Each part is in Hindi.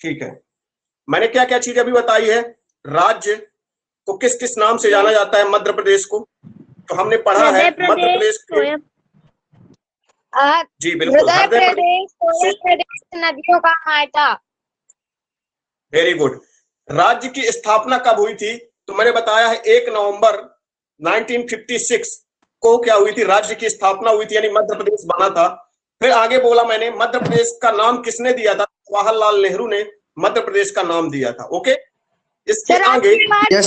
ठीक है, मैंने क्या क्या चीज अभी बताई है। राज्य को किस किस नाम से जाना जाता है मध्य प्रदेश को, तो हमने पढ़ा है मध्य प्रदेश के, जी बिल्कुल, नदियों का मायका। Very good. राज्य की स्थापना कब हुई थी, तो मैंने बताया है 1 नवंबर 1956 को क्या हुई थी, राज्य की स्थापना हुई थी, यानी मध्य प्रदेश बना था। फिर आगे बोला मैंने मध्य प्रदेश का नाम किसने दिया था, जवाहरलाल नेहरू ने मध्य प्रदेश का नाम दिया था। ओके, इसके आगे राज्य,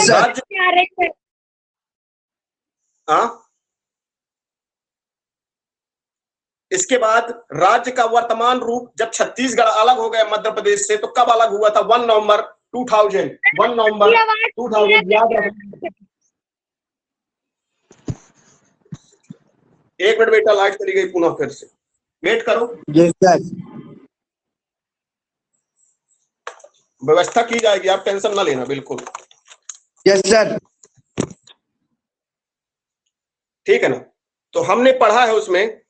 इसके बाद राज्य का वर्तमान रूप जब छत्तीसगढ़ अलग हो गया मध्य प्रदेश से, तो कब अलग हुआ था, 1 नवंबर 2000, 1 नवंबर 2000, याद रखना। एक मिनट बेटा, लाइट चली गई पुनः, फिर से वेट करो। यस सर, व्यवस्था की जाएगी, आप टेंशन ना लेना, बिल्कुल। यस सर, ठीक है ना। तो हमने पढ़ा है उसमें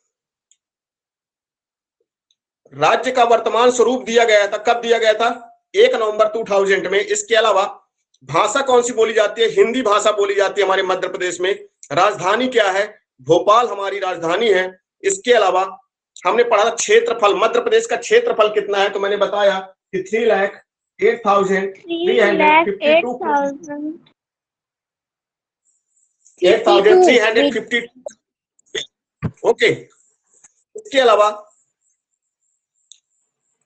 राज्य का वर्तमान स्वरूप दिया गया था, कब दिया गया था, 1 नवंबर 2000 में। इसके अलावा भाषा कौन सी बोली जाती है, हिंदी भाषा बोली जाती है हमारे मध्य प्रदेश में। राजधानी क्या है, भोपाल हमारी राजधानी है। इसके अलावा हमने पढ़ा था क्षेत्रफल, मध्य प्रदेश का क्षेत्रफल कितना है, तो मैंने बताया कि 3,08,352। ओके, इसके अलावा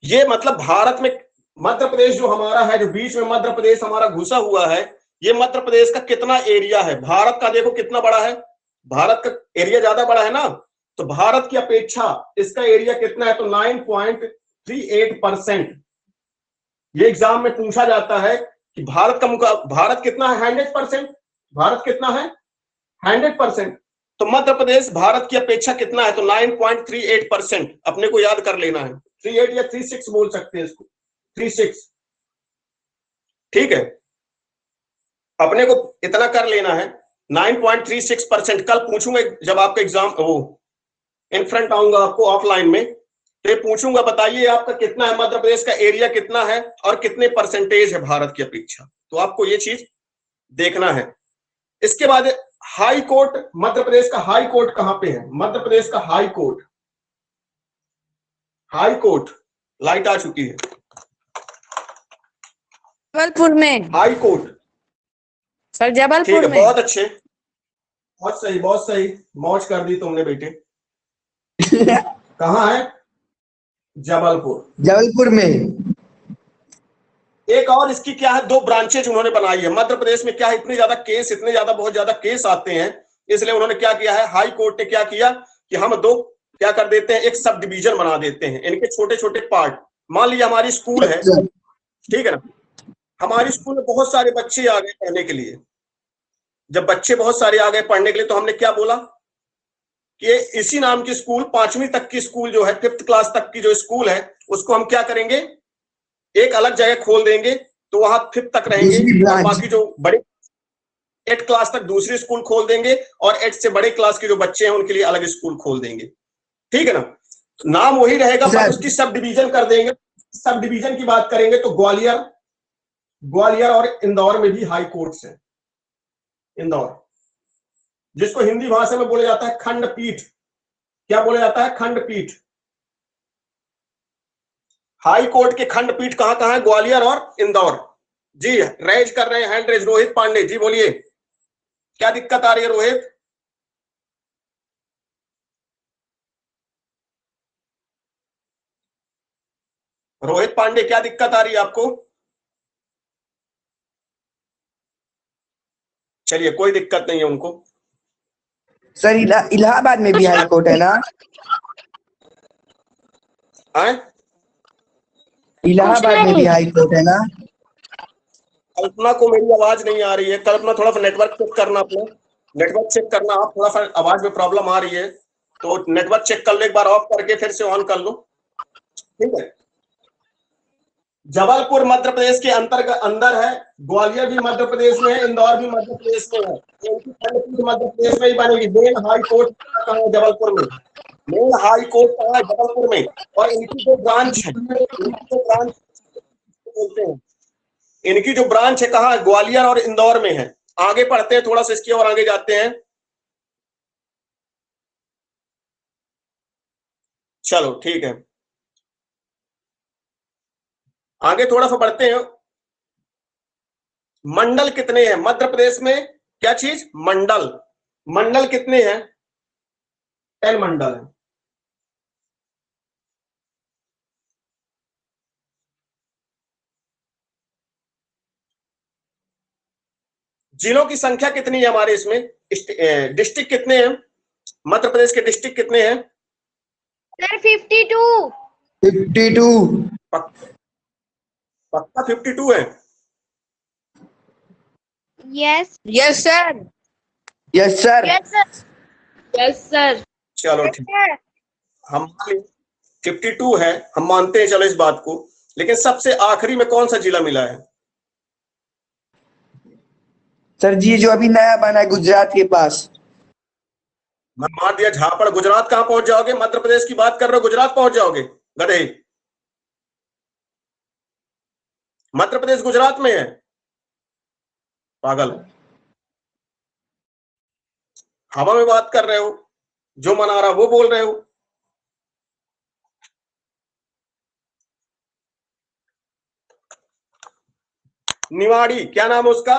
ये मतलब भारत में मध्य प्रदेश जो हमारा है, जो बीच में मध्य प्रदेश हमारा घुसा हुआ है, ये मध्य प्रदेश का कितना एरिया है, भारत का देखो कितना बड़ा है, भारत का एरिया ज्यादा बड़ा है ना, तो भारत की अपेक्षा इसका एरिया कितना है, तो 9.38%। ये एग्जाम में पूछा जाता है कि भारत का भारत कितना है, 100%, भारत कितना है, 100%, तो मध्य प्रदेश भारत की अपेक्षा कितना है, तो 9.38%। अपने को याद कर लेना है, 38 या 36 बोल सकते हैं इसको, 36, ठीक है, अपने को इतना कर लेना है 9.36%। कल पूछूंगा जब आपका एग्जाम वो इन फ्रंट आऊंगा आपको ऑफलाइन में, तो पूछूंगा बताइए आपका कितना है, मध्य प्रदेश का एरिया कितना है और कितने परसेंटेज है भारत की अपेक्षा, तो आपको ये चीज देखना है। इसके बाद हाई कोर्ट, मध्य प्रदेश का हाई कोर्ट कहां पे है, मध्य प्रदेश का high court, high court, light आ चुकी है, जबलपुर में, हाई कोर्ट सर जबलपुर में। बहुत अच्छे, बहुत सही, बहुत सही, मौज कर दी तुमने बेटे। कहाँ है, जबलपुर, जबलपुर में। एक और इसकी क्या है, 2 ब्रांचेज उन्होंने बनाई है। मध्य प्रदेश में क्या है, इतने ज्यादा केस, इतने ज्यादा बहुत ज्यादा केस आते हैं, इसलिए उन्होंने क्या किया है, हाई कोर्ट ने क्या किया कि हम 2 क्या कर देते हैं, एक सब डिवीजन बना देते हैं, इनके छोटे छोटे पार्ट। मान लीजिए हमारी स्कूल है, ठीक है ना, हमारी स्कूल में बहुत सारे बच्चे आ गए पढ़ने के लिए। जब बच्चे बहुत सारे आ गए पढ़ने के लिए, तो हमने क्या बोला कि इसी नाम की स्कूल 5वीं तक की स्कूल जो है, 5th क्लास तक की जो स्कूल है, उसको हम क्या करेंगे, एक अलग जगह खोल देंगे, तो वहां 5th तक रहेंगे, और बाकी जो बड़े 8th क्लास तक दूसरी स्कूल खोल देंगे, और 8th से बड़े क्लास के जो बच्चे हैं उनके लिए अलग स्कूल खोल देंगे, ठीक है ना। नाम वही रहेगा, पर उसकी सब डिवीजन कर देंगे। सब डिवीजन की बात करेंगे तो ग्वालियर और इंदौर में भी हाई कोर्ट्स है। इंदौर, जिसको हिंदी भाषा में बोला जाता है खंडपीठ, क्या बोला जाता है, खंडपीठ। हाई कोर्ट के खंडपीठ कहां कहां है, ग्वालियर और इंदौर। जी रेज कर रहे हैं, हैंड रेज, रोहित पांडे जी बोलिए, क्या दिक्कत आ रही है रोहित। रोहित पांडे क्या दिक्कत आ रही है आपको, चलिए कोई दिक्कत नहीं है उनको। सर इलाहाबाद में भी हाई कोर्ट है ना, इलाहाबाद में भी हाई कोर्ट है ना। कल्पना को मेरी आवाज नहीं आ रही है, कल्पना थोड़ा सा नेटवर्क चेक करना, अपना नेटवर्क चेक करना, आप थोड़ा सा आवाज में प्रॉब्लम आ रही है, तो नेटवर्क चेक कर लो एक बार, ऑफ करके फिर से ऑन कर लो, ठीक है। जबलपुर मध्य प्रदेश के अंतर्गत अंदर है, ग्वालियर भी मध्य प्रदेश में है, इंदौर भी मध्य प्रदेश में है, मध्य प्रदेश में ही बनेगी। मेन हाई कोर्ट कहाँ है, जबलपुर में, मेन हाई कोर्ट कहाँ है, जबलपुर में, और इनकी जो ब्रांच है, बोलते हैं। इनकी जो ब्रांच है कहाँ है? ग्वालियर और इंदौर में है। आगे पढ़ते हैं थोड़ा सा, इसकी और आगे जाते हैं। चलो ठीक है, आगे थोड़ा सा बढ़ते हैं। मंडल कितने हैं मध्य प्रदेश में? क्या चीज? मंडल। मंडल कितने हैं? 10 मंडल है। जिलों की संख्या कितनी है हमारे इसमें? डिस्ट्रिक्ट कितने हैं मध्य प्रदेश के? डिस्ट्रिक्ट कितने हैं? सर 52। 52। पक्का 52 है? Yes yes sir. Yes sir. Yes sir. Yes sir. चलो ठीक, हम 52 है, हम मानते हैं चलो इस बात को। लेकिन सबसे आखिरी में कौन सा जिला मिला है? सर जी जो अभी नया बना है गुजरात के पास। मैं मार दिया झापड़। गुजरात कहां पहुंच जाओगे? मध्य प्रदेश की बात कर रहे हो, गुजरात पहुंच जाओगे गधे। मध्य प्रदेश गुजरात में है, पागल। हवा में बात कर रहे हो, जो मन आ रहा वो बोल रहे हो। निवाड़ी, क्या नाम है उसका?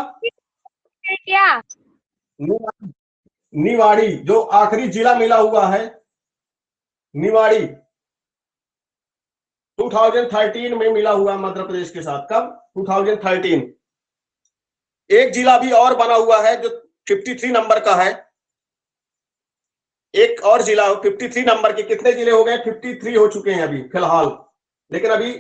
क्या? निवाड़ी। निवाड़ी जो आखिरी जिला मिला हुआ है, निवाड़ी 2013 में मिला हुआ मध्य प्रदेश के साथ। कब? 2013। एक जिला भी और बना हुआ है जो 53 नंबर का है। एक और जिला 53 नंबर के। कितने जिले हो गए? 53 हो चुके हैं अभी फिलहाल। लेकिन अभी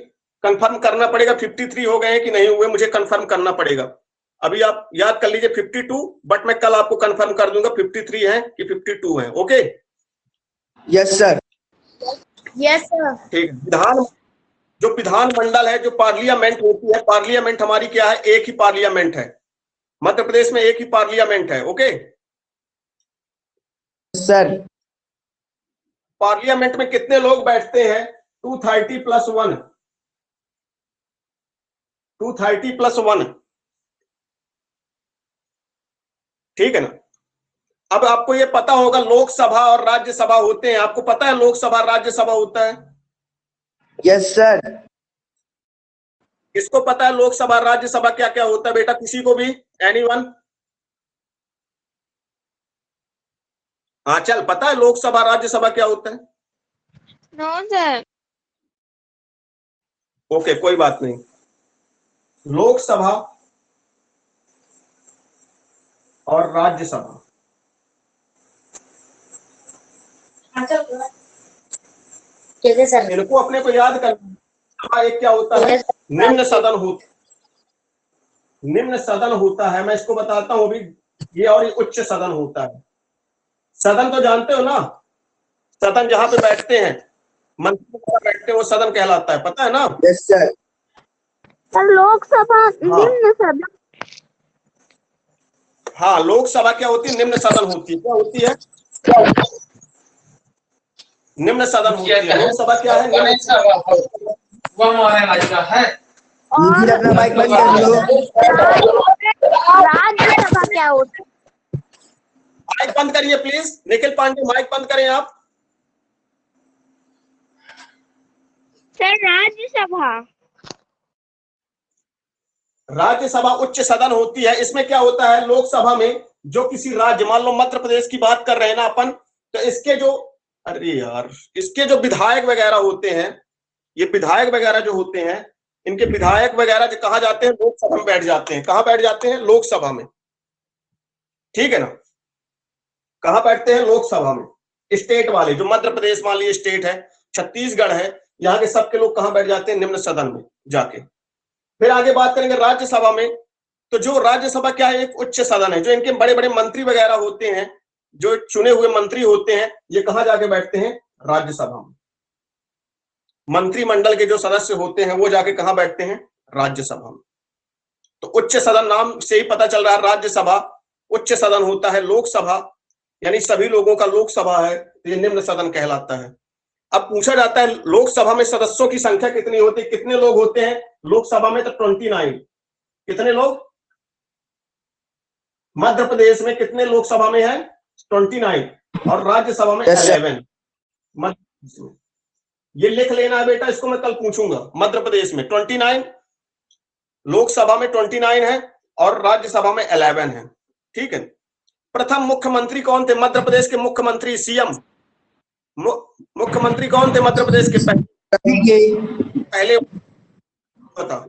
कंफर्म करना पड़ेगा 53 हो गए हैं कि नहीं हुए, मुझे कंफर्म करना पड़ेगा। अभी आप याद कर लीजिए 52, बट मैं कल आपको कंफर्म कर दूंगा 53 है कि 52 है। Okay? Yes sir. Yes sir. ठीक। विधान, जो विधानमंडल है, जो पार्लियामेंट होती है, पार्लियामेंट हमारी क्या है? एक ही पार्लियामेंट है मध्य प्रदेश में, एक ही पार्लियामेंट है। ओके? सर पार्लियामेंट में कितने लोग बैठते हैं? 230 + 1। 230 + 1। ठीक है ना? अब आपको ये पता होगा लोकसभा और राज्यसभा होते हैं। आपको पता है लोकसभा राज्यसभा होता है? Yes sir. किसको पता है लोकसभा राज्यसभा क्या क्या होता है बेटा? किसी को भी? एनीवन? हाँ चल, पता है लोकसभा राज्यसभा क्या होता है? No sir. ओके, कोई बात नहीं। लोकसभा और राज्यसभा, कैसे सर? इनको अपने को याद करना। एक क्या होता है? निम्न सदन होता, निम्न सदन होता है। मैं इसको बताता हूं अभी। ये और ये उच्च सदन होता है। सदन तो जानते हो ना? सदन जहां पे बैठते हैं, मंत्री वगैरह बैठते हैं, वो सदन कहलाता है। पता है ना? Yes sir. सर लोकसभा निम्न सदन। हाँ, लोकसभा क्या होती है? निम्न सदन होती है। क्या होती है? निम्न सदन होती है। लोकसभा क्या है? निम्न निखिल अपना माइक बंद कर लो। राज्यसभा क्या होता है? माइक बंद करिए प्लीज। निखिल पांडे, माइक बंद करें आप। सर राज्यसभा। राज्यसभा उच्च सदन होती है। इसमें क्या होता है? लोकसभा में जो किसी राज्य, मान लो मध्य प्रदेश की बात कर रहे हैं ना अपन, तो इसके जो, अरे यार, इसके जो विधायक वगैरह होते हैं, ये विधायक वगैरह जो होते हैं, इनके विधायक वगैरह जो कहा जाते हैं, लोकसभा में बैठ जाते हैं। कहां बैठ जाते हैं? लोकसभा में। ठीक है ना? कहां बैठते हैं? लोकसभा में। स्टेट वाले, जो मध्य प्रदेश मान लीजिए स्टेट है, छत्तीसगढ़ है, यहाँ के सबके लोग कहां बैठ जाते हैं? निम्न सदन में जाके। फिर आगे बात करेंगे राज्यसभा में। तो जो राज्यसभा क्या है? एक उच्च सदन है। जो इनके बड़े बड़े मंत्री वगैरह होते हैं, जो चुने हुए मंत्री होते हैं, ये कहां जाके बैठते हैं? राज्यसभा में। मंत्रिमंडल के जो सदस्य होते हैं वो जाके कहां बैठते हैं? राज्यसभा में। तो उच्च सदन नाम से ही पता चल रहा है, राज्यसभा उच्च सदन होता है। लोकसभा यानी सभी लोगों का लोकसभा है, तो ये निम्न सदन कहलाता है। अब पूछा जाता है लोकसभा में सदस्यों की संख्या कितनी होती है, कितने लोग होते हैं लोकसभा में? तो 29। कितने लोग? मध्य प्रदेश में कितने लोकसभा में है? 29 और राज्यसभा में 11। मध्य प्रदेश में ये लिख लेना है बेटा, इसको मैं कल पूछूंगा। मध्य प्रदेश में 29, लोकसभा में 29 है और राज्यसभा में 11 है। ठीक है। प्रथम मुख्यमंत्री कौन थे मध्य प्रदेश के? मुख्यमंत्री सीएम मुख्यमंत्री कौन थे मध्य प्रदेश के? पहले बता।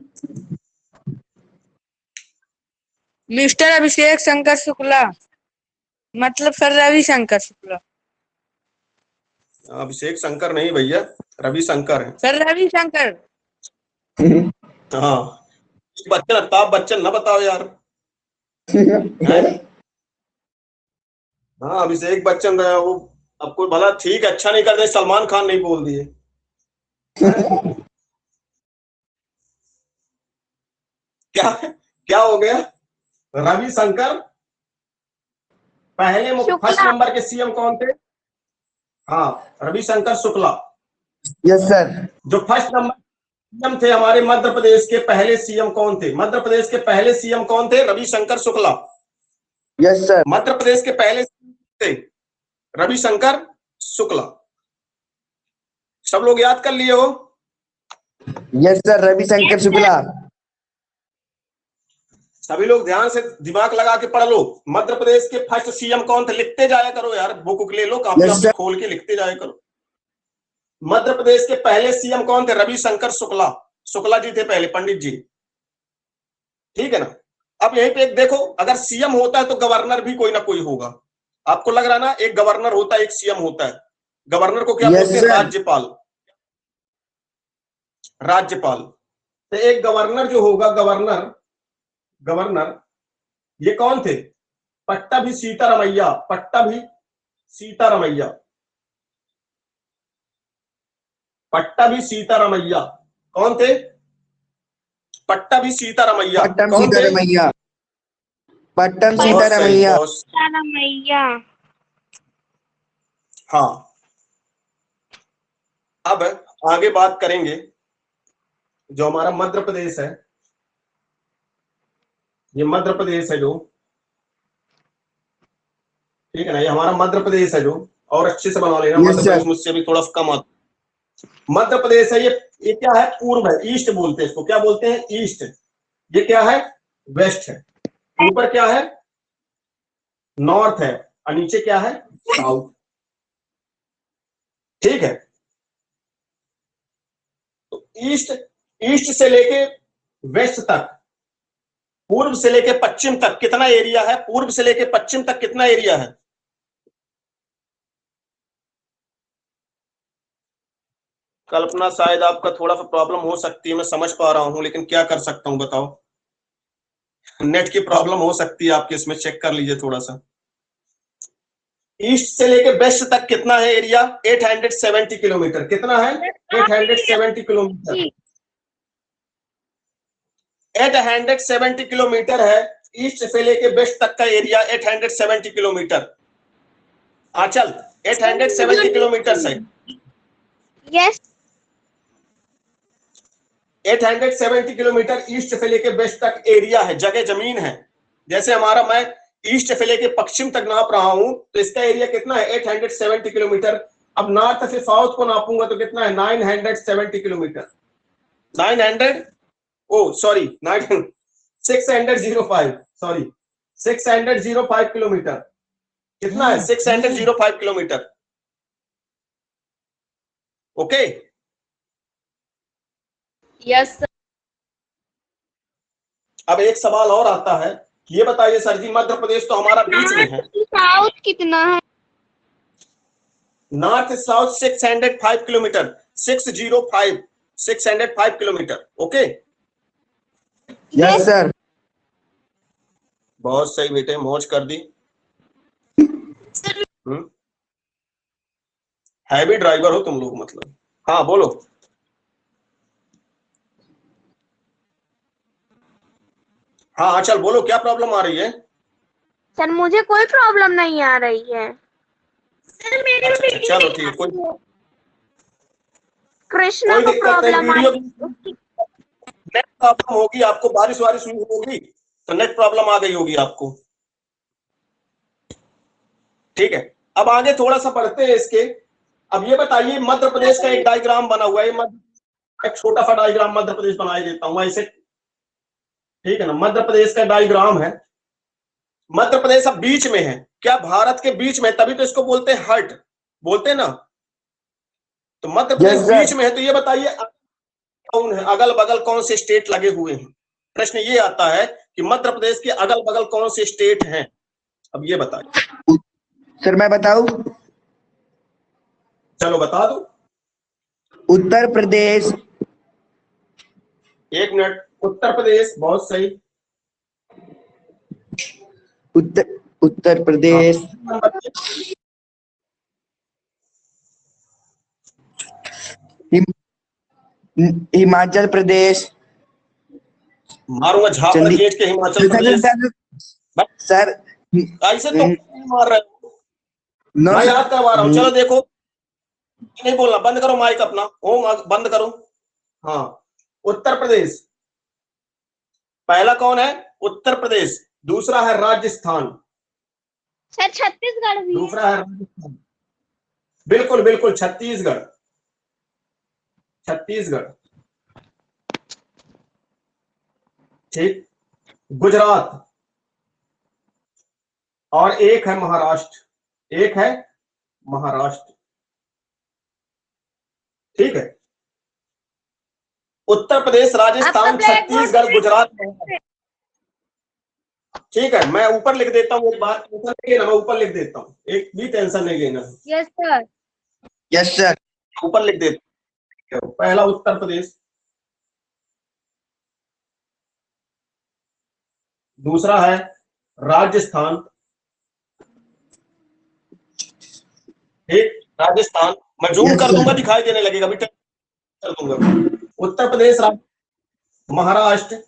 मिस्टर अभिषेक शंकर शुक्ला, मतलब सर रविशंकर शुक्ला। अभिषेक शंकर नहीं भैया, रविशंकर है सर, रविशंकर। हाँ बच्चन, अमिताभ बच्चन ना बताओ यार। हाँ अभिषेक बच्चन रहा वो। अब कोई भला ठीक है, अच्छा नहीं कर दे, सलमान खान नहीं बोल दिए। क्या क्या हो गया? रविशंकर। पहले फर्स्ट नंबर के सीएम कौन थे? हाँ रविशंकर शुक्ला। Yes sir. जो फर्स्ट नंबर सीएम थे हमारे मध्य प्रदेश के, पहले सीएम कौन थे? मध्य प्रदेश के पहले सीएम कौन थे? रविशंकर शुक्ला। Yes sir. मध्य प्रदेश के पहले थे रविशंकर शुक्ला। सब लोग याद कर लिए हो? Yes sir, Ravishankar Shukla. सभी लोग ध्यान से दिमाग लगा के पढ़ लो। मध्य प्रदेश के फर्स्ट सीएम कौन थे? लिखते जाया करो यार, बुक ले लो, कापी खोल के लिखते जाया करो। मध्य प्रदेश के पहले सीएम कौन थे? रविशंकर शुक्ला। शुक्ला जी थे पहले, पंडित जी। ठीक है ना। अब यहीं पे एक देखो, अगर सीएम होता है तो गवर्नर भी कोई ना कोई होगा। आपको लग रहा ना, एक गवर्नर होता है, एक सीएम होता है। गवर्नर को क्या बोलते हैं? राज्यपाल। राज्यपाल। तो एक गवर्नर जो होगा, गवर्नर ये कौन थे? पट्टाभी सीतारमैया। पट्टाभी सीतारमैया। पट्टाभी सीतारमैया कौन थे? पट्टाभी सीतारमैया। पट्टम सीतारमैया। पट्टम सीतारमैया। हाँ अब आगे बात करेंगे। जो हमारा मध्य प्रदेश है, ये मध्य प्रदेश है जो, ठीक है ना, ये हमारा मध्य प्रदेश है जो, और अच्छे से बना लेना। मध्य प्रदेश मुझसे भी थोड़ा कम आता। मध्य प्रदेश है ये क्या है? पूर्व है, ईस्ट बोलते हैं इसको। क्या बोलते हैं? ईस्ट। ये क्या है? वेस्ट है। ऊपर क्या है? नॉर्थ है, और नीचे क्या है? साउथ। ठीक है। तो ईस्ट से लेके वेस्ट तक, पूर्व से लेके पश्चिम तक कितना एरिया है? पूर्व से लेके पश्चिम तक कितना एरिया है? कल्पना शायद आपका थोड़ा सा प्रॉब्लम हो सकती है, मैं समझ पा रहा हूं, लेकिन क्या कर सकता हूं बताओ। नेट की प्रॉब्लम हो सकती है आपके, इसमें चेक कर लीजिए थोड़ा सा। ईस्ट से लेके वेस्ट तक कितना है एरिया? 870 किलोमीटर। कितना है? 870 किलोमीटर। 870 किलोमीटर है ईस्ट से लेके वेस्ट तक का एरिया। 870 किलोमीटर। आंचल 870 किलोमीटर से। यस। 870 किलोमीटर ईस्ट से लेके वेस्ट तक एरिया है, जगह जमीन है। जैसे हमारा, मैं ईस्ट से लेके पश्चिम तक नाप रहा हूं, तो इसका एरिया कितना है? 870 किलोमीटर। अब नॉर्थ से साउथ को नापूंगा तो कितना है? 970 किलोमीटर। 900, ओ सॉरी 605, सॉरी 605 किलोमीटर। कितना है? 605 किलोमीटर। ओके। Yes sir. अब एक सवाल और आता है, ये बताइए सर जी, मध्य प्रदेश तो हमारा बीच में है, साउथ कितना है? North south 605 kilometre. 605 kilometre. Okay. Yes sir. बहुत सही बेटे, मौज कर दी। हैवी ड्राइवर हो तुम लोग मतलब। हाँ बोलो। हाँ चल बोलो, क्या प्रॉब्लम आ रही है? सर मुझे कोई प्रॉब्लम नहीं आ रही है। सर मेरे अच्छा, चलो ठीक है। कृष्णा कोई को दिक्कत नहीं, प्रॉब्लम आई वीडियो उसकी। नेट प्रॉब्लम होगी आपको, बारिश वारिश हुई होगी तो नेट प्रॉब्लम आ गई होगी आपको। ठीक है, अब आगे थोड़ा सा पढ़ते हैं इसके। अब ये बताइए, मध्य प्रदेश का एक डायग्राम बना हुआ है, एक छोटा सा डायग्राम मध्य प्रदेश बना देता हूं ऐसे, ठीक है ना। मध्य प्रदेश का डायग्राम है, मध्य प्रदेश अब बीच में है, क्या भारत के बीच में, तभी तो इसको बोलते हैं हर्ट, बोलते हैं ना। तो मध्य प्रदेश Yes, sir. बीच में है, तो ये बताइए कौन है, अगल बगल कौन से स्टेट लगे हुए हैं। प्रश्न ये आता है कि मध्य प्रदेश के अगल बगल कौन से स्टेट हैं, अब ये बताइए। सर मैं बताऊं? चलो बता दो। उत्तर प्रदेश, एक मिनट, उत्तर प्रदेश, बहुत सही। उत्तर प्रदेश, हिमाचल प्रदेश, मारूंगा झापड़ खींच के हिमाचल प्रदेश। सर ऐसे तो नहीं मार रहे हो, नो मैं याद करवा रहा हूँ। चलो देखो, नहीं बोलना, बंद करो माइक अपना, ओम बंद करो। हाँ, उत्तर प्रदेश पहला कौन है, उत्तर प्रदेश। दूसरा है राजस्थान। सर छत्तीसगढ़ भी है। दूसरा है राजस्थान, बिल्कुल बिल्कुल, छत्तीसगढ़, छत्तीसगढ़, ठीक। गुजरात, और एक है महाराष्ट्र, एक है महाराष्ट्र, ठीक है। उत्तर प्रदेश, राजस्थान, छत्तीसगढ़, गुजरात, ठीक है। मैं ऊपर लिख देता हूँ, एक बात टेंशन नहीं लेना, मैं ऊपर लिख देता हूँ, एक भी टेंशन नहीं लेना। Yes sir. यस सर, ऊपर लिख देता हूँ। पहला उत्तर प्रदेश, दूसरा है राजस्थान, ठीक, राजस्थान। मैं जूम कर दूंगा, दिखाई देने लगेगा, अभी कर दूंगा। उत्तर प्रदेश, महाराष्ट्र,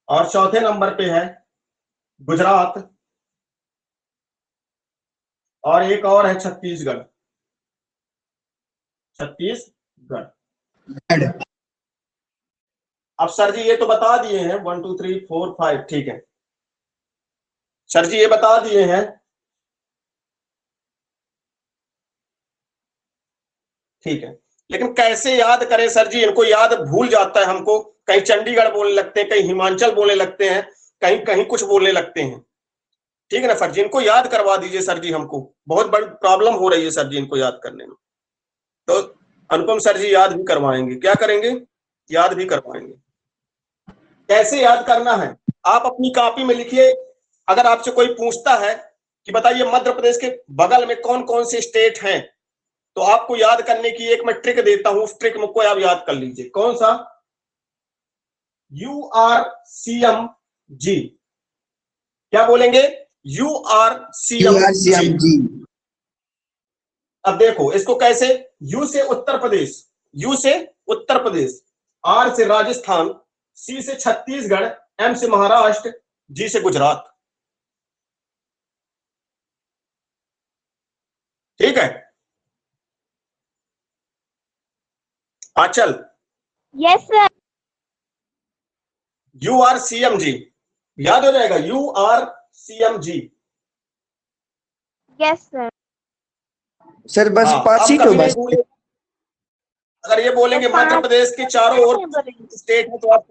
और चौथे नंबर पे है गुजरात, और एक और है छत्तीसगढ़, छत्तीसगढ़। अब सर जी ये तो बता दिए हैं, 1 2 3 4 5, ठीक है सर जी, ये बता दिए हैं, ठीक है। लेकिन कैसे याद करें सर जी, इनको याद भूल जाता है हमको, कहीं चंडीगढ़ बोलने लगते हैं, कहीं हिमाचल बोलने लगते हैं, कहीं कहीं कुछ बोलने लगते हैं, ठीक है ना सर जी। इनको याद करवा दीजिए सर जी, हमको बहुत बड़ी प्रॉब्लम हो रही है सर जी इनको याद करने में। तो अनुपम सर जी याद भी करवाएंगे, क्या करेंगे, याद भी करवाएंगे। कैसे याद करना है, आप अपनी कॉपी में लिखिए। अगर आपसे कोई पूछता है कि बताइए मध्य प्रदेश के बगल में कौन कौन से स्टेट हैं, तो आपको याद करने की एक मैं ट्रिक देता हूं, उस ट्रिक को आप याद कर लीजिए। कौन सा, URCMG, क्या बोलेंगे, URCMG। अब देखो इसको कैसे, यू से उत्तर प्रदेश, यू से उत्तर प्रदेश, आर से राजस्थान, सी से छत्तीसगढ़, एम से महाराष्ट्र, जी से गुजरात, ठीक है। आंचल, यस सर। URCMG याद हो जाएगा, URCMG। Yes sir. सर बस हाँ, 5 ही अब तो कभी नहीं बस। भूले, अगर ये बोलेंगे तो मध्य प्रदेश के चारों ओर बोलेंगे। स्टेट है, तो आप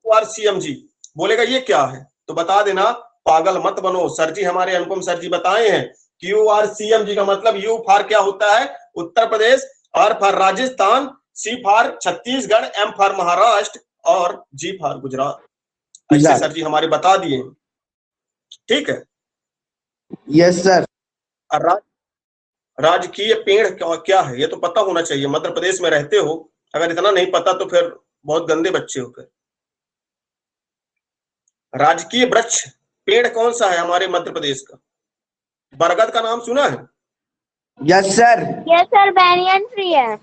URCMG बोलेगा ये क्या है, तो बता देना, पागल मत बनो, सर जी हमारे अनुपम सर जी बताए हैं कि URCMG का मतलब यू फॉर क्या होता है, Uttar Pradesh, R for Rajasthan, C for Chhattisgarh, M for Maharashtra, और जी फॉर गुजरात। ऐसे सर जी हमारे बता दिए, ठीक है। Yes sir. राजकीय पेड़ क्या है, ये तो पता होना चाहिए, मध्य प्रदेश में रहते हो, अगर इतना नहीं पता तो फिर बहुत गंदे बच्चे हो फिर। राजकीय वृक्ष पेड़ कौन सा है हमारे मध्य प्रदेश का, बरगद का नाम सुना है, yes sir. Yes sir, banyan tree है।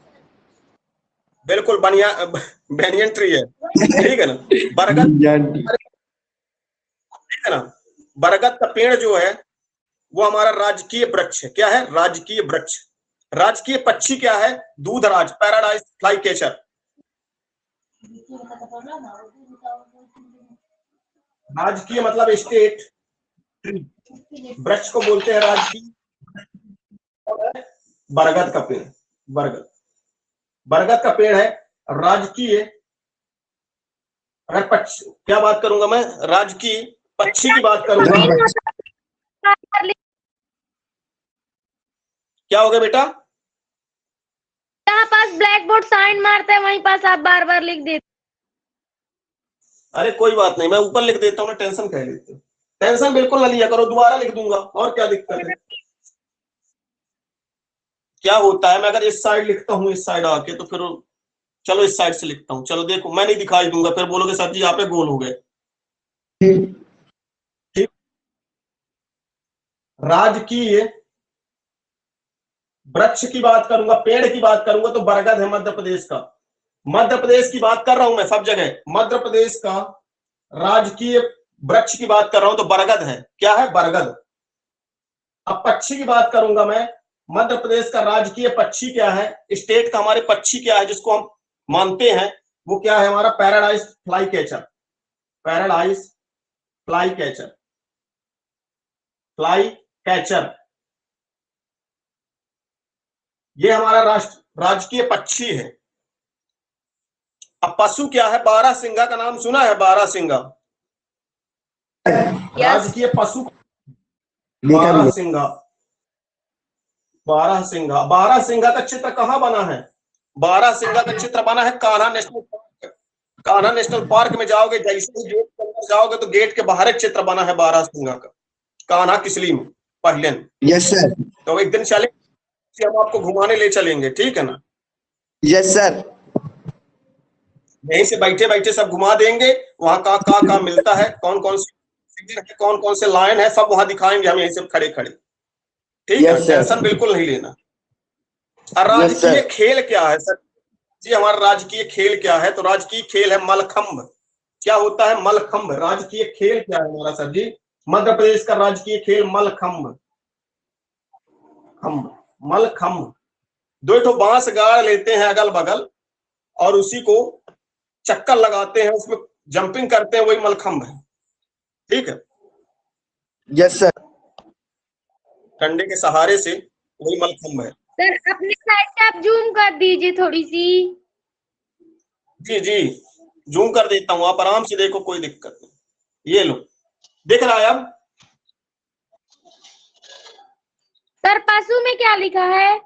बिल्कुल, बैनियन ट्री है, ठीक है ना। बरगद, ठीक है ना, बरगद का पेड़ जो है वो हमारा राजकीय वृक्ष है। क्या है, राजकीय वृक्ष। राजकीय पक्षी क्या है? दूधराज, पैराडाइज फ्लाई कैचर। राजकीय मतलब स्टेट, वृक्ष को बोलते हैं राजकीय। बरगद का पेड़, बरगद का पेड़ है राजकीय। अगर पक्षी क्या बात करूंगा मैं, राजकीय पक्षी की बात करूंगा। क्या हो गया बेटा? जहाँ पास ब्लैक बोर्ड साइन मारते हैं वहीं पास आप बार बार लिख देते। अरे कोई बात नहीं, मैं ऊपर लिख देता हूँ ना, टेंशन कह लेते हो। टेंशन बिल्कुल ना लिया करो, दोबारा लिख दूंगा, और क्या दिक्कत है? क्या होता है मैं अगर इस साइड लिखता हूँ, इस साइड आके, तो फिर चलो इस साइड से लिखता हूँ। चलो देखो, मैं नहीं दिखाई दूंगा, फिर बोलोगे सर जी यहाँ पे गोल हो गए। ठीक, राजकीय वृक्ष की बात करूंगा, पेड़ की बात करूंगा तो बरगद है मध्य प्रदेश का। मध्य प्रदेश की बात कर रहा हूं मैं सब जगह, मध्य प्रदेश का राजकीय वृक्ष की बात कर रहा हूं तो बरगद है। क्या है? बरगद। अब पक्षी की बात करूंगा मैं, मध्य प्रदेश का राजकीय पक्षी क्या है? स्टेट का हमारे पक्षी क्या है जिसको हम मानते हैं, वो क्या है हमारा? Paradise fly catcher, paradise fly catcher, fly catcher. ये हमारा राजकीय पक्षी है। अब पशु क्या है? बारहसिंगा का नाम सुना है? बारहसिंगा राजकीय पशु, बारहसिंगा। बारहसिंगा, बारहसिंगा का चित्र कहाँ बना है? बारहसिंगा का चित्र बना है Kanha national park. Kanha national park में जाओगे, जैसे ही गेट के अंदर जाओगे तो गेट के बाहर एक चित्र बना है बारहसिंगा का, कान्हा किसली में, पहले। Yes sir. तो एक दिन चले, हम आपको घुमाने ले चलेंगे, ठीक है ना? Yes sir. यहीं से बैठे बैठे सब घुमा देंगे, वहां का मिलता है, कौन कौन से लाइन है, सब वहां दिखाएंगे हम यहीं से खड़े खड़े, ठीक है? टेंशन बिल्कुल नहीं लेना। और राजकीय खेल क्या है सर जी? हमारा राजकीय खेल क्या है? तो राजकीय खेल है मलखंभ। क्या होता है? मलखंभ। राजकीय खेल क्या है हमारा सर जी? मध्य प्रदेश का राजकीय खेल मलखंभ। मलखंभ। दो ठो बांस गाड़ लेते हैं अगल बगल और उसी को चक्कर लगाते हैं, उसमें जंपिंग करते हैं, वही मलखंभ है, ठीक है? Yes sir. डंडे के सहारे से, वही मलखंभ है। सर अपने साइड से आप जूम कर दीजिए थोड़ी सी। जी जी, जूम कर देता हूं, आप आराम से देखो, कोई दिक्कत नहीं। ये लो, दिख रहा है अब? सर पशु में क्या लिखा है?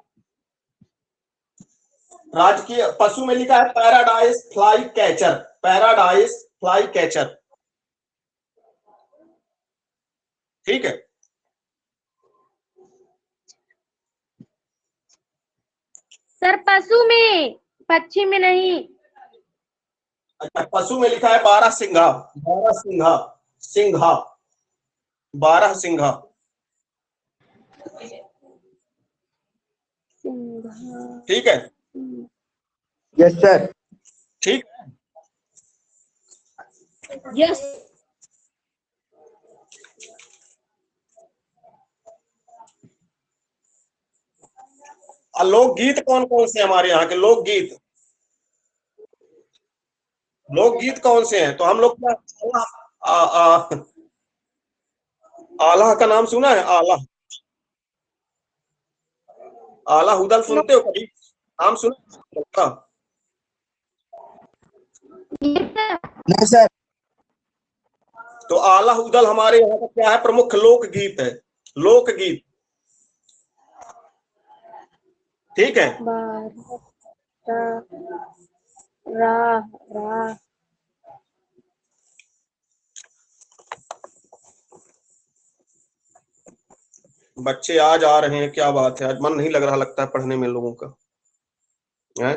राजकीय पशु में लिखा है paradise fly catcher, paradise fly catcher, ठीक है? सर पशु में, पक्षी में नहीं। अच्छा, पशु में लिखा है बारहसिंगा, बारहसिंगा, सिंघा, बारहसिंगा, ठीक है? Yes sir. ठीक है। यस। लोकगीत कौन कौन से हमारे यहाँ के? लोकगीत, लोकगीत कौन से हैं? तो हम लोग आल्हा का नाम सुना है? आल्हा, आल्हा हुदल सुनते हो कभी? नाम सुना? नहीं सर। तो आल्हा हुदल हमारे यहाँ का क्या है? प्रमुख लोकगीत है, लोकगीत, ठीक है? बच्चे आज आ रहे हैं, क्या बात है, आज मन नहीं लग रहा लगता है पढ़ने में लोगों का, है?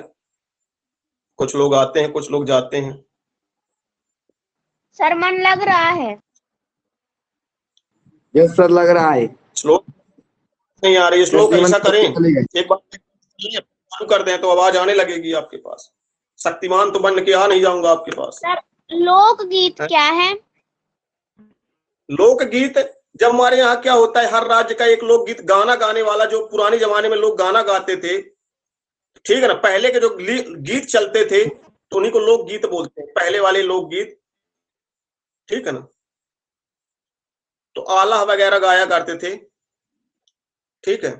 कुछ लोग आते हैं, कुछ लोग जाते हैं। सर मन लग रहा है। यस सर, लग रहा है। श्लोक नहीं आ रही, श्लोक ऐसा करें, एक बार चालू कर दें तो आवाज आने लगेगी आपके पास। शक्तिमान तो बन के आ नहीं जाऊंगा आपके पास। सर लोकगीत क्या है? लोकगीत जब हमारे यहाँ क्या होता है, हर राज्य का एक लोकगीत गाना गाने वाला, जो पुराने जमाने में लोग गाना गाते थे, ठीक है ना, पहले के जो गीत चलते थे तो उन्हीं को लोकगीत बोलते हैं, पहले वाले लोकगीत, ठीक है ना। तो आला वगैरह गाया करते थे, ठीक है।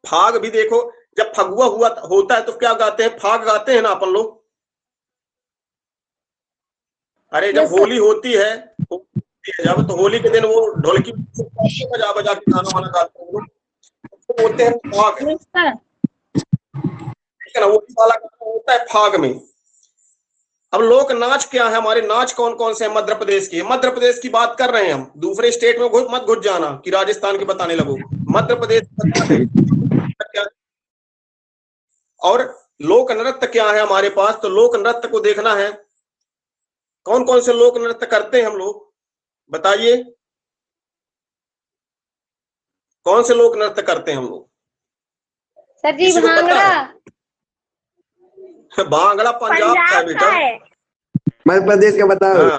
फाग भी देखो, जब फगुआ हुआ होता है तो क्या गाते हैं, फाग गाते हैं ना अपन लोग। अरे जब Yes, sir. होली होती है जब, तो होली के दिन वो ढोलकी बजा बजा के गाना वाना गाते हैं, तो बोलते हैं फाग, Yes, sir. ठीक है ना। वो वाला गाना होता है फाग में। अब लोक नाच क्या है, हमारे नाच कौन कौन से हैं मध्य प्रदेश के, मध्य प्रदेश की बात कर रहे हैं हम, दूसरे स्टेट में मत घुस जाना कि राजस्थान के बताने लगो, मध्य प्रदेश क्या। और लोक नृत्य क्या है हमारे पास, तो लोक नृत्य को देखना है, कौन कौन से लोक नृत्य करते हैं हम लोग, बताइए कौन से लोक नृत्य करते हैं हम लोग। सर जी किसी को पता भांगड़ा है? भांगड़ा पंजाब का है बेटा। है। मध्य प्रदेश का बताओ। हाँ,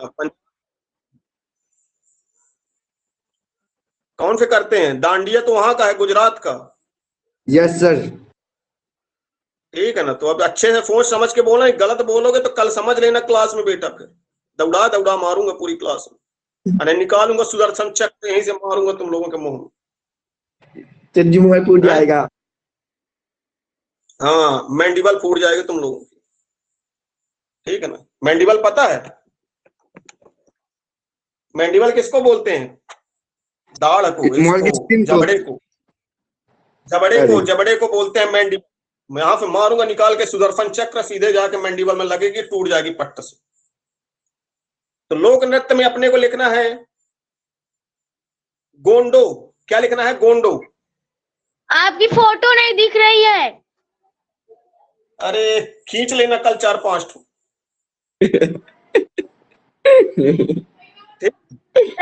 कौन से करते हैं, डांडिया तो वहां का है, गुजरात का। Yes sir. ठीक है ना। तो अब अच्छे से सोच समझ के बोलना, गलत बोलोगे तो कल समझ लेना क्लास में बेटा, फिर दौड़ा दौड़ा मारूंगा पूरी क्लास में, अरे निकालूंगा सुदर्शन चक्र, यहीं से मारूंगा तुम लोगों के मुंह में, चज्जू मोबाइल फूट जाएगा। हाँ, मैंडिबल फूट जाएगी तुम लोगों की, ठीक है ना। मैंडिबल पता है, मैंडिबल किसको बोलते हैं, दाढ़ को, इसको जबड़े को, जबड़े को बोलते हैं मैंडिबल। मैं यहां से मारूंगा निकाल के सुदर्शन चक्र, सीधे जाके मैंडिबल में लगेगी, टूट जाएगी पट्ट से। तो लोक नृत्य में अपने को लिखना है गोंडो, क्या लिखना है, गोंडो। आपकी फोटो नहीं दिख रही है। अरे खींच लेना कल 4-5 सर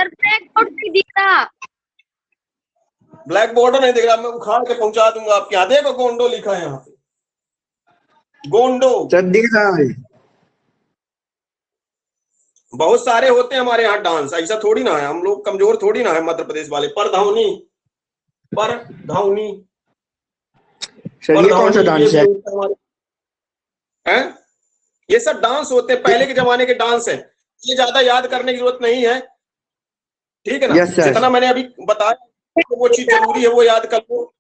ब्लैक बोर्ड नहीं दिख रहा। ब्लैक बोर्ड नहीं दिख रहा, मैं उखाड़ के पहुंचा दूंगा आपके यहाँ, देखो गोंडो लिखा है यहाँ पे, गोंडो। सर दिख रहा है। बहुत सारे होते हैं हमारे यहाँ डांस, ऐसा थोड़ी ना है, हम लोग कमजोर थोड़ी ना है मध्य प्रदेश वाले। परधावनी, परधावनी, सर ये कौन सा डांस है? ये सब डांस होते हैं, पहले के जमाने के डांस है, ये ज्यादा याद करने की जरूरत नहीं है, ठीक है ना। Yes, sir. जितना मैंने अभी बताया तो वो चीज जरूरी है, वो याद कर लो,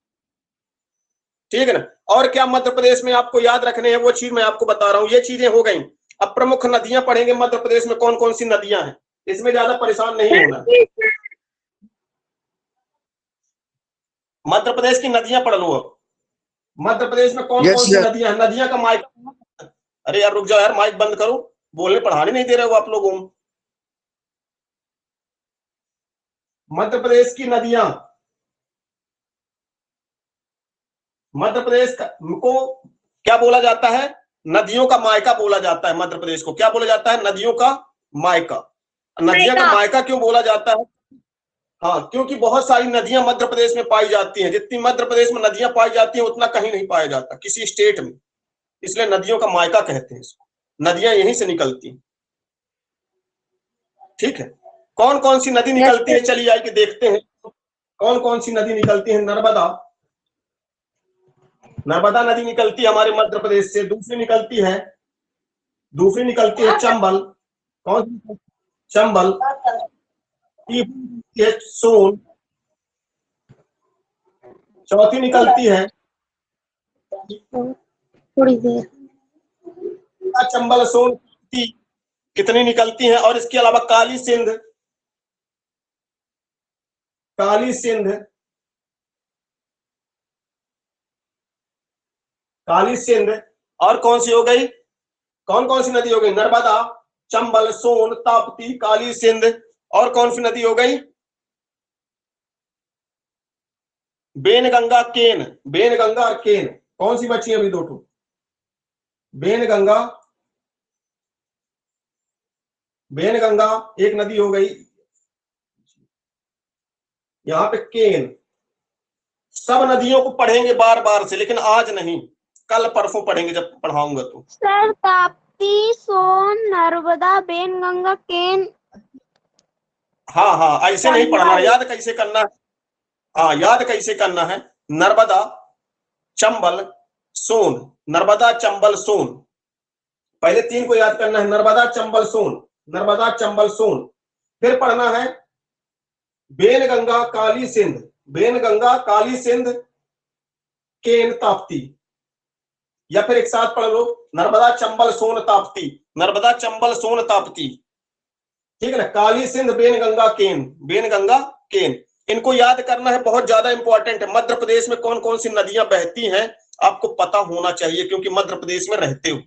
ठीक है ना। और क्या मध्य प्रदेश में आपको याद रखने हैं, वो चीज मैं आपको बता रहा हूँ, ये चीजें हो गई। अब प्रमुख नदियां पढ़ेंगे मध्य प्रदेश में कौन कौन सी नदियां हैं, इसमें ज्यादा परेशान नहीं होना। मध्य प्रदेश की नदियां पढ़ लो। अब मध्य प्रदेश में कौन कौन सी नदियां हैं, नदियां का माइक, अरे यार रुक जाओ यार, माइक बंद करो, बोलने पढ़ाने नहीं दे रहे हो आप लोगों। मध्य प्रदेश की नदियां, मध्य प्रदेश को क्या बोला जाता है, नदियों का मायका बोला जाता है। मध्य प्रदेश को क्या बोला जाता है, नदियों का मायका। नदियों का मायका क्यों बोला जाता है, हाँ, क्योंकि बहुत सारी नदियां मध्य प्रदेश में पाई जाती हैं, जितनी मध्य प्रदेश में नदियां पाई जाती हैं उतना कहीं नहीं पाया जाता किसी स्टेट में, इसलिए नदियों का मायका कहते हैं इसको, नदियां यहीं से निकलती हैं, ठीक है। कौन कौन सी नदी निकलती है, चलिए आइए देखते हैं कौन कौन सी नदी निकलती है। नर्मदा, नर्मदा नदी निकलती है हमारे मध्य प्रदेश से। दूसरी निकलती है चंबल, कौन सी, चंबल। सोन, चौथी निकलती है थोड़ी देर। चंबल सोन की कितनी निकलती हैं, और इसके अलावा काली सिंध, काली सिंध, काली सिंध, और कौन सी हो गई, कौन कौन सी नदी हो गई, नर्मदा, चंबल, सोन, ताप्ती, काली सिंध, और कौन सी नदी हो गई, बेनगंगा, केन, बेनगंगा और केन, कौन सी बची अभी दो ठो, बेनगंगा, बेनगंगा एक नदी हो गई, यहां पे केन। सब नदियों को पढ़ेंगे बार बार से, लेकिन आज नहीं, कल परसों पढ़ेंगे जब पढ़ाऊंगा तो। सर ताप्ती, सोन, नर्मदा, बेनगंगा, केन। हाँ हाँ, ऐसे नहीं पढ़ना, याद कैसे करना है। हाँ, याद कैसे करना है। नर्मदा, चंबल, सोन, नर्मदा, चंबल, सोन। पहले 3 को याद करना है, नर्मदा, चंबल, सोन, नर्मदा, चंबल, सोन। फिर पढ़ना है बेन गंगा, काली सिंध, बेन गंगा, काली सिंध, केन, ताप्ती। या फिर एक साथ पढ़ लो, नर्मदा, चंबल, सोन, ताप्ती, नर्मदा, चंबल, सोन, ताप्ती। ठीक है ना, काली सिंध, बेन गंगा, केन, बेन गंगा, केन। इनको याद करना है, बहुत ज्यादा इंपॉर्टेंट है। मध्य प्रदेश में कौन कौन सी नदियां बहती हैं आपको पता होना चाहिए, क्योंकि मध्य प्रदेश में रहते हो।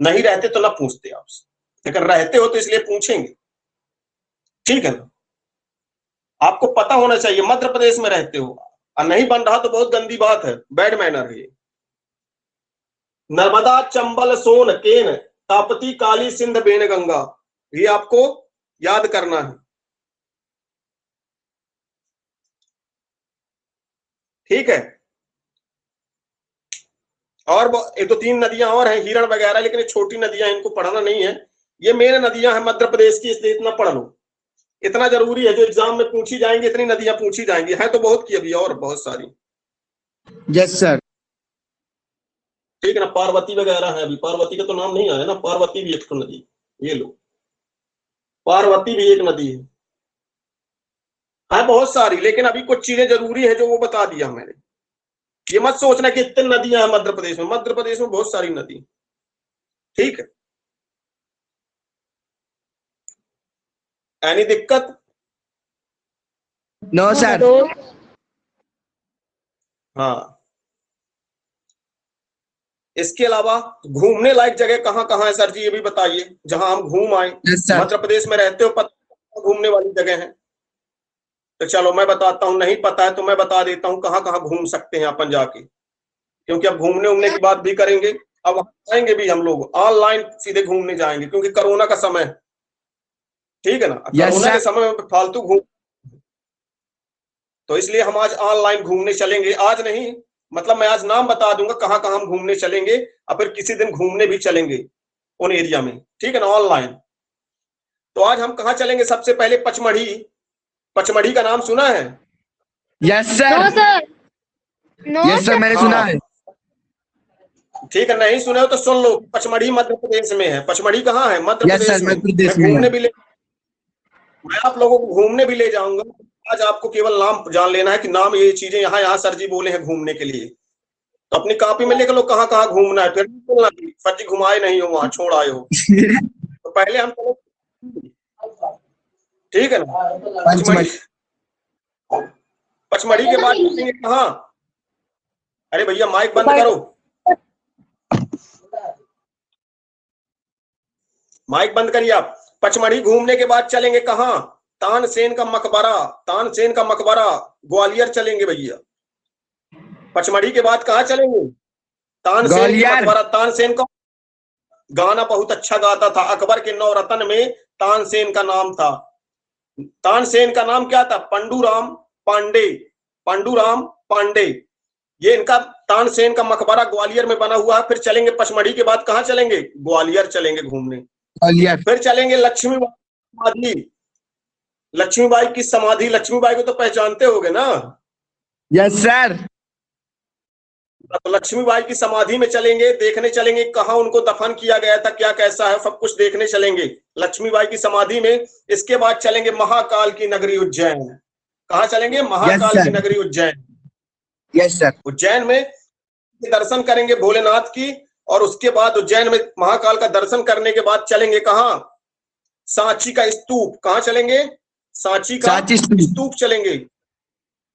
नहीं रहते तो ना पूछते आपसे, लेकिन रहते हो तो इसलिए पूछेंगे। ठीक है ना, आपको पता होना चाहिए मध्य प्रदेश में रहते हो, और नहीं बन रहा तो बहुत गंदी बात है, बैड मैनर है। नर्मदा, चंबल, सोन, केन, ताप्ती, काली सिंध, बेन गंगा, ये आपको याद करना है। ठीक है, और एक 2-3 नदियां और हैं, हिरण वगैरह, लेकिन ये छोटी नदियां, इनको पढ़ना नहीं है। ये मेन नदियां हैं मध्य प्रदेश की, इसलिए इतना पढ़ लो। इतना जरूरी है, जो एग्जाम में पूछी जाएंगी इतनी नदियां पूछी जाएंगी, है तो बहुत की अभी और बहुत सारी। Yes sir. ठीक है ना, पार्वती वगैरह है, अभी पार्वती का तो नाम नहीं आया ना, पार्वती भी एक तो नदी, ये लो, पार्वती भी एक नदी है बहुत सारी, लेकिन अभी कुछ चीजें जरूरी है जो वो बता दिया मैंने। ये मत सोचना कि इतनी नदियां हैं मध्य प्रदेश में, मध्य प्रदेश में बहुत सारी नदी। ठीक है, एनी दिक्कत? No sir. हाँ, इसके अलावा घूमने लायक जगह कहाँ कहाँ है सर जी, ये भी बताइए, जहां हम घूम आए। Yes sir. मध्य प्रदेश में रहते हो, पता घूमने वाली जगह है? तो चलो मैं बताता हूँ, नहीं पता है तो मैं बता देता हूँ कहाँ कहाँ घूम सकते हैं अपन जाके, क्योंकि अब घूमने उमने की बात भी करेंगे। अब जाएंगे भी हम लोग ऑनलाइन, सीधे घूमने जाएंगे, क्योंकि कोरोना का समय है। ठीक है ना, यस कोरोना के सर। समय में फालतू घूम, तो इसलिए हम आज ऑनलाइन घूमने चलेंगे। आज नहीं, मतलब मैं आज नाम बता दूंगा कहाँ कहाँ हम घूमने चलेंगे, और फिर किसी दिन घूमने भी चलेंगे उन एरिया में। ठीक है ना, ऑनलाइन। तो आज हम कहाँ चलेंगे? सबसे पहले पचमढ़ी। पचमढ़ी का नाम सुना है? Yes no sir. Sir, no yes sir, मैंने हाँ सुना है। ठीक है, नहीं सुने हो तो सुन लो, पचमढ़ी मध्य प्रदेश में है। पचमढ़ी कहाँ है? मध्य यस प्रदेश सर, में। मध्य प्रदेश मैं में घूमने है। भी ले, मैं आप लोगों को घूमने भी ले जाऊंगा। आज आपको केवल नाम जान लेना है कि नाम, ये चीजें यहाँ यहाँ सर जी बोले हैं घूमने के लिए, तो अपनी कॉपी में लिख लो कहाँ कहाँ घूमना है, फिर बोलना कि सर जी घुमाए नहीं हो, वहां छोड़ आए हो। तो पहले हम चलो, ठीक है ना, पचमढ़ी। पंचमढ़ी। पचमढ़ी के बाद चलेंगे कहाँ? अरे भैया माइक बंद करो, माइक बंद करिए आप। पचमढ़ी घूमने के बाद चलेंगे कहाँ? तानसेन का मकबरा, तानसेन का मकबरा, ग्वालियर चलेंगे भैया। पचमढ़ी के बाद कहाँ चलेंगे? तानसेन की ग्वालियर। मकबरा। तानसेन का गाना बहुत अच्छा गाता था, अकबर के नौरत्न में तानसेन का नाम था। तानसेन का नाम क्या था? पंडूराम पांडे, पांडूराम पांडे। ये इनका तानसेन का मकबरा ग्वालियर में बना हुआ है। फिर चलेंगे पचमढ़ी के बाद कहाँ चलेंगे? ग्वालियर चलेंगे घूमने। ग्वालियर। फिर चलेंगे लक्ष्मीबाई समाधि। लक्ष्मीबाई की समाधि, लक्ष्मीबाई को तो पहचानते होगे ना? Yes sir. तो लक्ष्मीबाई की समाधि में चलेंगे, देखने चलेंगे कहाँ उनको दफन किया गया था, क्या कैसा है, सब कुछ देखने चलेंगे लक्ष्मीबाई की समाधि में। इसके बाद चलेंगे महाकाल की नगरी उज्जैन। कहाँ चलेंगे? महाकाल की नगरी उज्जैन। Yes sir. उज्जैन में दर्शन करेंगे भोलेनाथ की, और उसके बाद उज्जैन में महाकाल का दर्शन करने के बाद चलेंगे कहाँ? सांची का स्तूप। कहाँ चलेंगे? सांची का सांची स्तूप। स्तूप चलेंगे।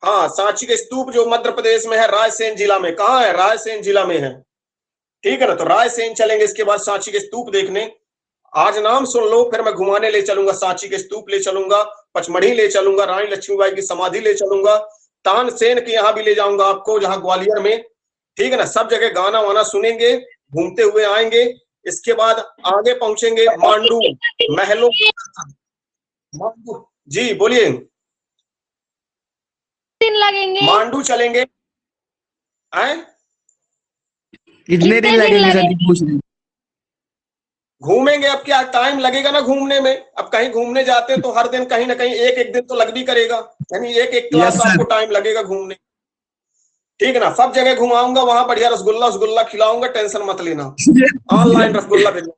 हाँ, सांची का स्तूप जो मध्य प्रदेश में है, रायसेन जिला में। कहाँ है? रायसेन जिला में है। ठीक है ना, तो रायसेन चलेंगे इसके बाद सांची के स्तूप देखने। आज नाम सुन लो, फिर मैं घुमाने ले चलूंगा, सांची के स्तूप ले चलूंगा, पचमढ़ी ले चलूंगा, रानी लक्ष्मीबाई की समाधि ले चलूंगा, तानसेन के यहाँ भी ले जाऊंगा आपको, जहाँ ग्वालियर में। ठीक है ना, सब जगह गाना वाना सुनेंगे, घूमते हुए आएंगे। इसके बाद आगे पहुंचेंगे मांडू महलों। मांडू, जी बोलिए। दिन लगेंगे? मांडू चलेंगे। आए? कितने दिन लगेंगे सर जी, पूछ रहे हैं। घूमेंगे, अब क्या टाइम लगेगा ना घूमने में। अब कहीं घूमने जाते हैं तो हर दिन कहीं ना कहीं एक एक दिन तो लग भी करेगा, यानी एक एक क्लास Yes, sir. आपको टाइम लगेगा घूमने। ठीक है ना, सब जगह घुमाऊंगा, वहां बढ़िया रसगुल्ला रसगुल्ला खिलाऊंगा, टेंशन मत लेना। ऑनलाइन रसगुल्ला भेजना,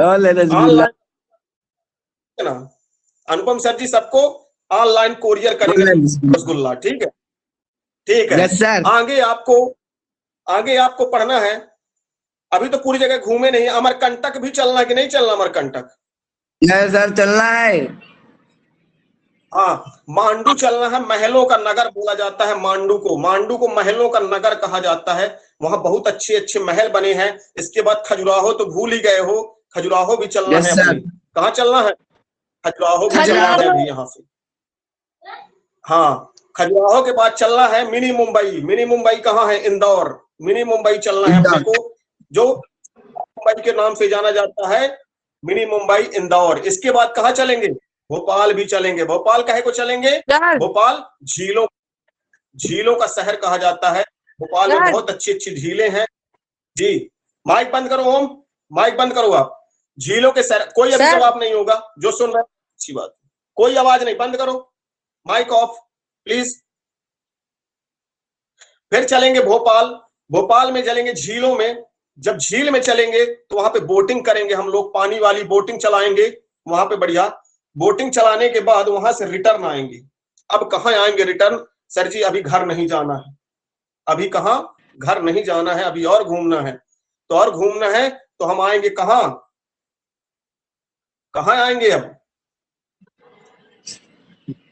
ऑनलाइन रसगुल्ला। ऑनलाइन, है ना। अनुपम सर जी सबको ऑनलाइन कोरियर करेंगे ऑनलाइन रसगुल्ला। रसगुल्ला, ठीक है, ठीक है। Yes sir. आगे आपको पढ़ना है। अभी तो पूरी जगह घूमे नहीं, अमरकंटक भी चलना है कि नहीं चलना अमरकंटक? यस सर, चलना है। हाँ, मांडू चलना है, महलों का नगर बोला जाता है मांडू को, मांडू को महलों का नगर कहा जाता है। वहां बहुत अच्छे अच्छे महल बने हैं। इसके बाद खजुराहो तो भूल ही गए हो, खजुराहो भी चलना यस है सर। अपने। कहाँ चलना है? खजुराहो भी चलना है खजुराहो। अभी यहाँ से। हाँ, खजुराहो के बाद चलना है मिनी मुंबई। मिनी मुंबई कहाँ है? इंदौर। मिनी मुंबई चलना है अपने को, जो मुंबई के नाम से जाना जाता है, मिनी मुंबई इंदौर। इसके बाद कहाँ चलेंगे? भोपाल भी चलेंगे। भोपाल काहे को चलेंगे? सर भोपाल झीलों झीलों का शहर कहा जाता है। भोपाल में सर। बहुत अच्छी अच्छी झीलें हैं। जी, माइक बंद करो ओम, माइक बंद करो आप। झीलों के शहर, कोई अभी सर। जवाब नहीं होगा, जो सुन रहे हैं अच्छी बात, कोई आवाज नहीं, बंद करो, माइक ऑफ प्लीज। फिर चलेंगे भोपाल। भोपाल में चलेंगे झीलों में। जब झील में चलेंगे तो वहां पे बोटिंग करेंगे हम लोग, पानी वाली बोटिंग चलाएंगे वहां पे बढ़िया। बोटिंग चलाने के बाद वहां से रिटर्न आएंगे। अब कहाँ आएंगे रिटर्न? सर जी अभी घर नहीं जाना है। अभी कहाँ? घर नहीं जाना है, अभी और घूमना है। तो और घूमना है तो हम आएंगे कहाँ? कहाँ आएंगे अब?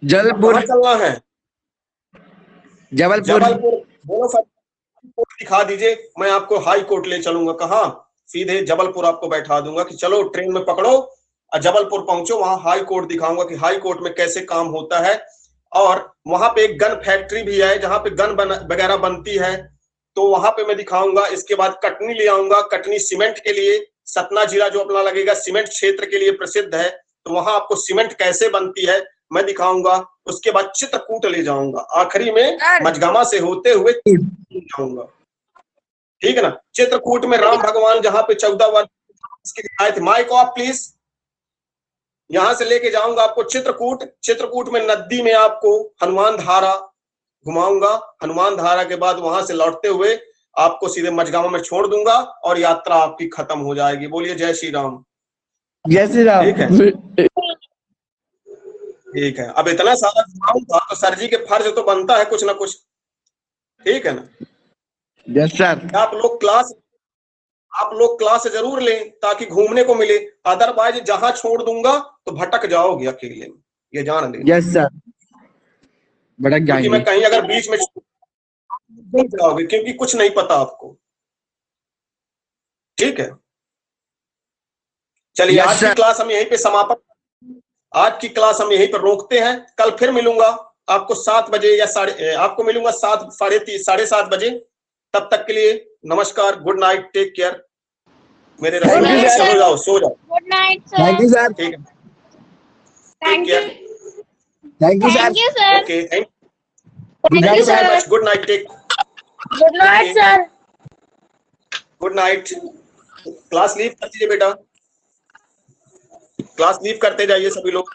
जबलपुर। कहाँ चलना है? जबलपुर। जबलपुर। बोलो सर, कोर्ट दिखा दीजिए, मैं आपको हाई कोर्ट ले चलूंगा। कहाँ? सीधे जबलपुर आपको बैठा दूंगा कि चलो ट्रेन में पकड़ो और जबलपुर पहुंचो, वहां हाई कोर्ट दिखाऊंगा कि हाई कोर्ट में कैसे काम होता है। और वहां पे एक गन फैक्ट्री भी है जहां पे गन वगैरह बनती है, तो वहां पे मैं दिखाऊंगा। इसके बाद कटनी ले आऊंगा, कटनी सीमेंट के लिए, सतना जिला जो अपना लगेगा सीमेंट क्षेत्र के लिए प्रसिद्ध है, तो वहां आपको सीमेंट कैसे बनती है मैं दिखाऊंगा। उसके बाद चित्रकूट ले जाऊंगा, आखिरी में सर। मझगामा से होते हुए जाऊंगा। ठीक है ना। चित्रकूट में राम भगवान जहां पे 14 वर्ष के आए थे, माइक ऑफ प्लीज। यहां से लेके जाऊंगा आपको चित्रकूट। चित्रकूट में नदी में आपको हनुमान धारा घुमाऊंगा। हनुमान धारा के बाद वहां से लौटते हुए आपको सीधे मझगामा में छोड़ दूंगा और यात्रा आपकी खत्म हो जाएगी। बोलिए जय श्री राम। जय श्री राम। ठीक है, ठीक है। अब इतना सारा घुमाऊंगा तो सर जी के फर्ज तो बनता है कुछ ना कुछ, ठीक है ना। Yes sir. आप लोग क्लास जरूर लें ताकि घूमने को मिले, अदरवाइज जहां छोड़ दूंगा तो भटक जाओगे अकेले में, ये जान लें। यस सर, भटक क्योंकि मैं जाएंगे। कहीं अगर बीच में भूल जाओगे, क्योंकि कुछ नहीं पता आपको। ठीक है, चलिए Yes, आज की sir. क्लास हम यहीं पे समापन, आज की क्लास हम यहीं पर रोकते हैं। कल फिर मिलूंगा आपको 7 बजे या आपको मिलूंगा 7:30 बजे। तब तक के लिए नमस्कार, गुड नाइट, टेक केयर। मेरे Thank you, रसोई sir. हो जाओ, सो जाओ। Good night thank sir. You sir. ठीक है, thank you, thank you sir. Thank you sir, okay, thank good thank night you sir. Sir. Much, good night, take, good night sir. Good night. Class leave कर दीजिए बेटा, क्लास लीव करते जाइए सभी लोग।